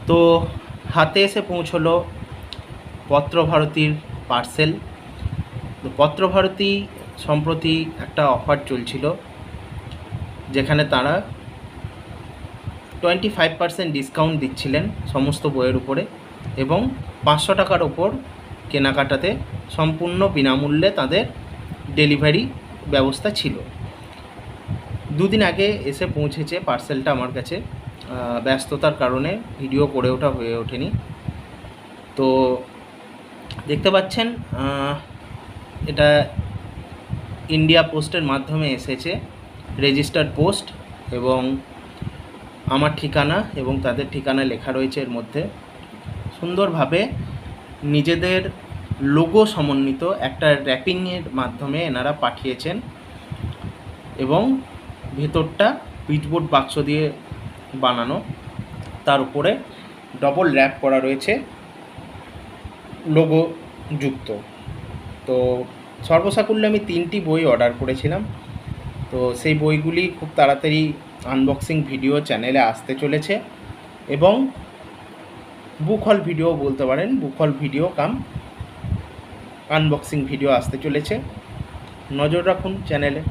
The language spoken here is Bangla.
তো হাতে এসে পৌঁছলো পত্রভারতীর পার্সেল। তো পত্রভারতী সম্প্রতি একটা অফার চলছিল, যেখানে তারা 25% ডিসকাউন্ট দিচ্ছিলেন সমস্ত বইয়ের উপরে, এবং 500 টাকার ওপর কেনাকাটাতে সম্পূর্ণ বিনামূল্যে তাদের ডেলিভারি ব্যবস্থা ছিল। দুদিন আগে এসে পৌঁছেছে পার্সেলটা আমার কাছে। ব্যস্ততার কারণে ভিডিও করে ওঠা হয়ে ওঠেনি। তো দেখতে পাচ্ছেন এটা ইন্ডিয়া পোস্টের মাধ্যমে এসেছে, রেজিস্টার্ড পোস্ট, এবং আমার ঠিকানা এবং তাদের ঠিকানা লেখা রয়েছে এর মধ্যে। সুন্দরভাবে নিজেদের লোগো সমন্বিত একটা র্যাপিংয়ের মাধ্যমে এনারা পাঠিয়েছেন, এবং ভেতরটা পিচবোর্ড বাক্স দিয়ে বানানো, তার উপরে ডবল র্যাপ করা রয়েছে লোগো যুক্ত। তো সর্বসাকুল্যে আমি 3টি বই অর্ডার করেছিলাম। তো সেই বইগুলি খুব তাড়াতাড়ি আনবক্সিং ভিডিও চ্যানেলে আসতে চলেছে, এবং বুক হল ভিডিও বলতে পারেন, বুক হল ভিডিও কাম আনবক্সিং ভিডিও আসতে চলেছে। নজর রাখুন চ্যানেলে।